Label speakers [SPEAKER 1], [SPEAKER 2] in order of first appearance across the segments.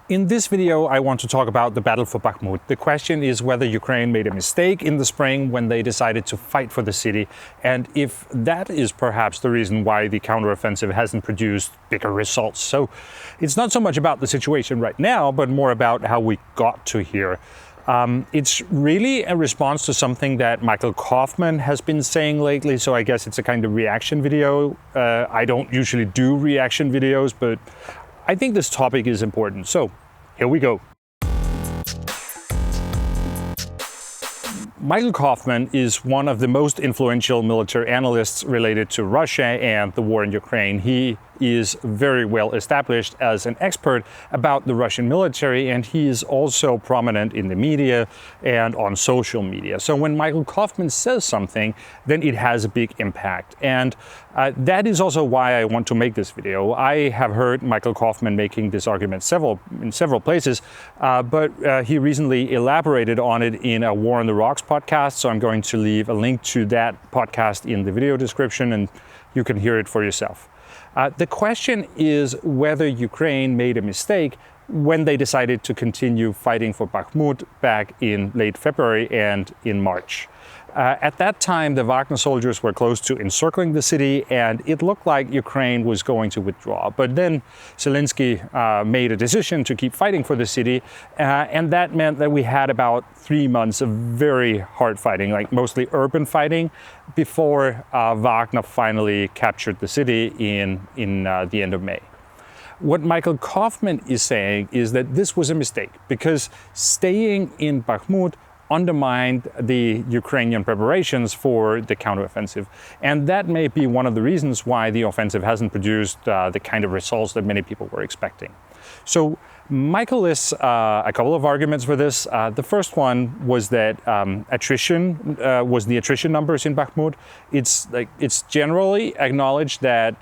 [SPEAKER 1] In this video, I want to talk about the battle for Bakhmut. The question is whether Ukraine made a mistake in the spring when they decided to fight for the city, and if that is perhaps the reason why the counteroffensive hasn't produced bigger results. So it's not so much about the situation right now, but more about how we got to here. It's really a response to something that Michael Kofman has been saying lately, so I guess it's a kind of reaction video. I don't usually do reaction videos, but I think this topic is important. So here we go. Michael Kofman is one of the most influential military analysts related to Russia and the war in Ukraine. He is very well established as an expert about the Russian military, and he is also prominent in the media and on social media. So when Michael Kofman says something, then it has a big impact. And that is also why I want to make this video. I have heard Michael Kofman making this argument in several places, but he recently elaborated on it in a War on the Rocks podcast. So I'm going to leave a link to that podcast in the video description, and you can hear it for yourself. The question is whether Ukraine made a mistake when they decided to continue fighting for Bakhmut back in late February and in March. At that time, the Wagner soldiers were close to encircling the city, and it looked like Ukraine was going to withdraw. But then Zelensky made a decision to keep fighting for the city, and that meant that we had about 3 months of very hard fighting, like mostly urban fighting, before Wagner finally captured the city in the end of May. What Michael Kofman is saying is that this was a mistake because staying in Bakhmut undermined the Ukrainian preparations for the counteroffensive. And that may be one of the reasons why the offensive hasn't produced the kind of results that many people were expecting. So Michael lists a couple of arguments for this. The first one was that attrition was the attrition numbers in Bakhmut. It's generally acknowledged that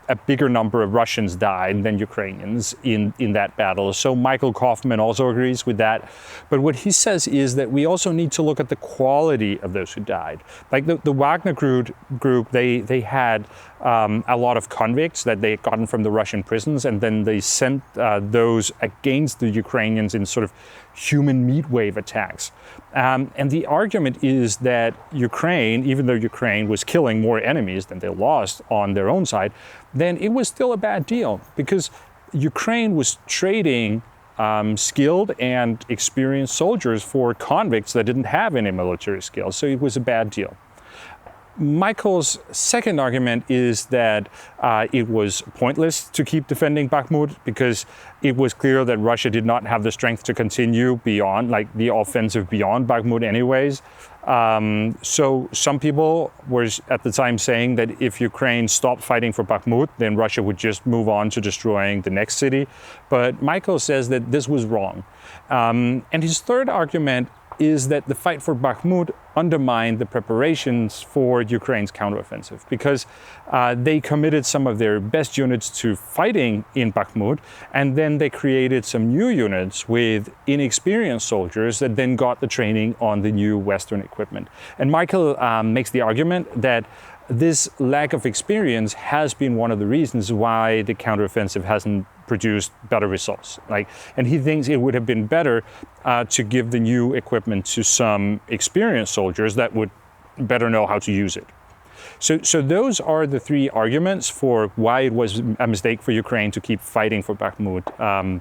[SPEAKER 1] a bigger number of Russians died than Ukrainians in that battle. So Michael Kofman also agrees with that. But what he says is that we also need to look at the quality of those who died. Like the Wagner group, they had a lot of convicts that they had gotten from the Russian prisons, and then they sent those against the Ukrainians in sort of human meat wave attacks. And the argument is that Ukraine, even though Ukraine was killing more enemies than they lost on their own side, then it was still a bad deal because Ukraine was trading skilled and experienced soldiers for convicts that didn't have any military skills. So it was a bad deal. Michael's second argument is that it was pointless to keep defending Bakhmut because it was clear that Russia did not have the strength to continue beyond, like the offensive beyond Bakhmut anyways. So some people were at the time saying that if Ukraine stopped fighting for Bakhmut, then Russia would just move on to destroying the next city. But Michael says that this was wrong. And his third argument is that the fight for Bakhmut undermined the preparations for Ukraine's counteroffensive because they committed some of their best units to fighting in Bakhmut, and then they created some new units with inexperienced soldiers that then got the training on the new Western equipment. And Michael makes the argument that this lack of experience has been one of the reasons why the counteroffensive hasn't produced better results. And he thinks it would have been better to give the new equipment to some experienced soldiers that would better know how to use it. So those are the three arguments for why it was a mistake for Ukraine to keep fighting for Bakhmut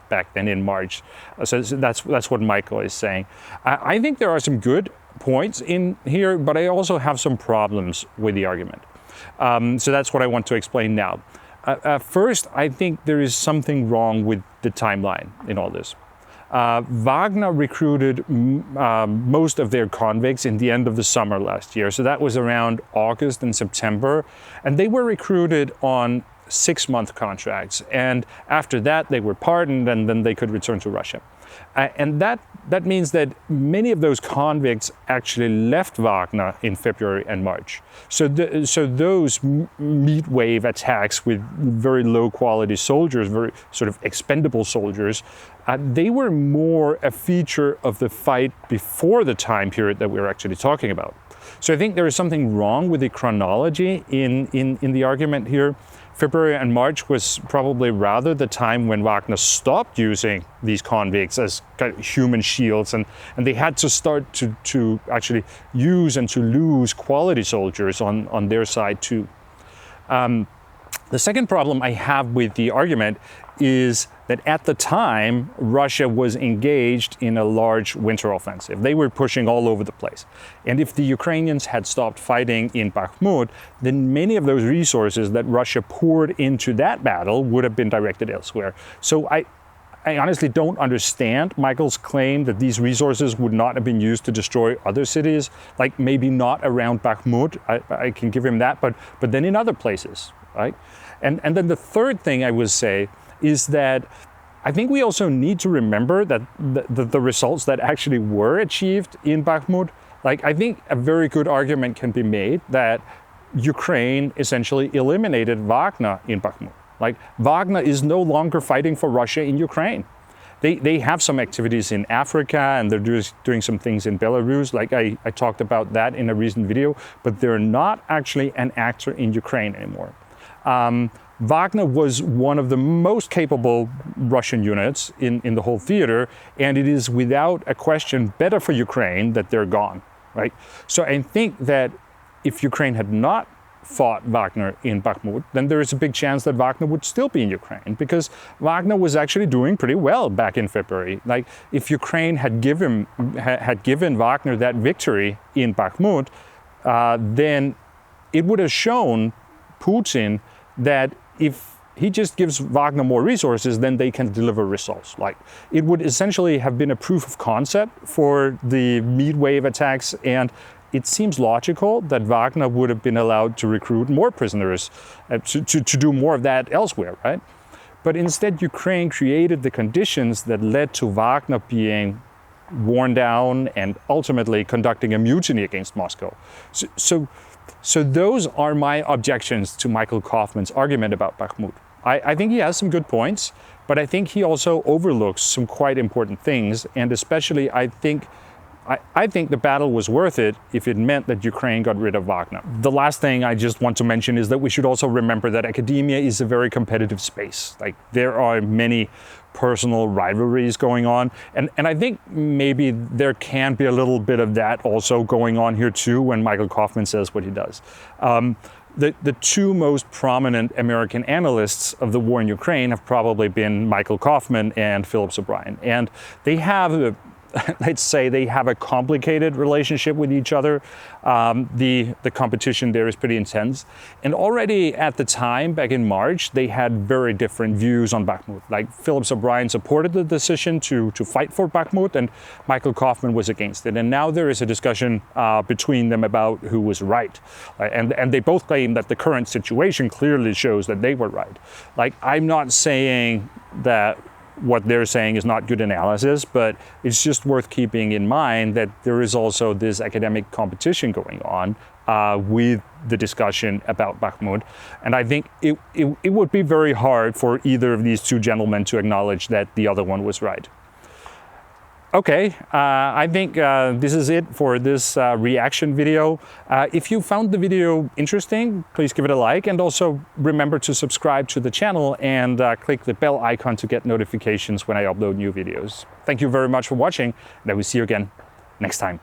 [SPEAKER 1] back then in March. So that's what Michael is saying. I think there are some good points in here, but I also have some problems with the argument. So that's what I want to explain now. First, I think there is something wrong with the timeline in all this. Wagner recruited most of their convicts in the end of the summer last year. So that was around August and September. And they were recruited on 6-month contracts. And after that, they were pardoned and then they could return to Russia. And that means that many of those convicts actually left Wagner in February and March. So those meat wave attacks with very low quality soldiers, very sort of expendable soldiers, they were more a feature of the fight before the time period that we're actually talking about. So I think there is something wrong with the chronology in the argument here. February and March was probably rather the time when Wagner stopped using these convicts as kind of human shields, and they had to start to actually use and to lose quality soldiers on their side too. The second problem I have with the argument is that at the time, Russia was engaged in a large winter offensive. They were pushing all over the place. And if the Ukrainians had stopped fighting in Bakhmut, then many of those resources that Russia poured into that battle would have been directed elsewhere. So I honestly don't understand Michael's claim that these resources would not have been used to destroy other cities, like maybe not around Bakhmut. I can give him that, but then in other places, right? And then the third thing I would say is that I think we also need to remember that the results that actually were achieved in Bakhmut, like I think a very good argument can be made that Ukraine essentially eliminated Wagner in Bakhmut. Like Wagner is no longer fighting for Russia in Ukraine. They have some activities in Africa, and they're doing some things in Belarus, like I talked about that in a recent video, but they're not actually an actor in Ukraine anymore. Wagner was one of the most capable Russian units in the whole theater, and it is without a question better for Ukraine that they're gone, right? So I think that if Ukraine had not fought Wagner in Bakhmut, then there is a big chance that Wagner would still be in Ukraine, because Wagner was actually doing pretty well back in February. Like if Ukraine had given Wagner that victory in Bakhmut, then it would have shown Putin that if he just gives Wagner more resources, then they can deliver results. Like it would essentially have been a proof of concept for the meat wave attacks, and it seems logical that Wagner would have been allowed to recruit more prisoners, to do more of that elsewhere, right? But instead, Ukraine created the conditions that led to Wagner being worn down and ultimately conducting a mutiny against Moscow. So those are my objections to Michael Kofman's argument about Bakhmut. I think he has some good points, but I think he also overlooks some quite important things, and especially I think the battle was worth it if it meant that Ukraine got rid of Wagner. The last thing I just want to mention is that we should also remember that academia is a very competitive space. Like there are many personal rivalries going on, and I think maybe there can be a little bit of that also going on here too when Michael Kofman says what he does. The two most prominent American analysts of the war in Ukraine have probably been Michael Kofman and Philip O'Brien, and they have let's say they have a complicated relationship with each other. The competition there is pretty intense. And already at the time, back in March, they had very different views on Bakhmut. Like Philip O'Brien supported the decision to fight for Bakhmut, and Michael Kofman was against it. And now there is a discussion between them about who was right. And they both claim that the current situation clearly shows that they were right. Like, I'm not saying that what they're saying is not good analysis, but it's just worth keeping in mind that there is also this academic competition going on with the discussion about Bakhmut. And I think it would be very hard for either of these two gentlemen to acknowledge that the other one was right. Okay, I think this is it for this reaction video. If you found the video interesting, please give it a like, and also remember to subscribe to the channel and click the bell icon to get notifications when I upload new videos. Thank you very much for watching, and I will see you again next time.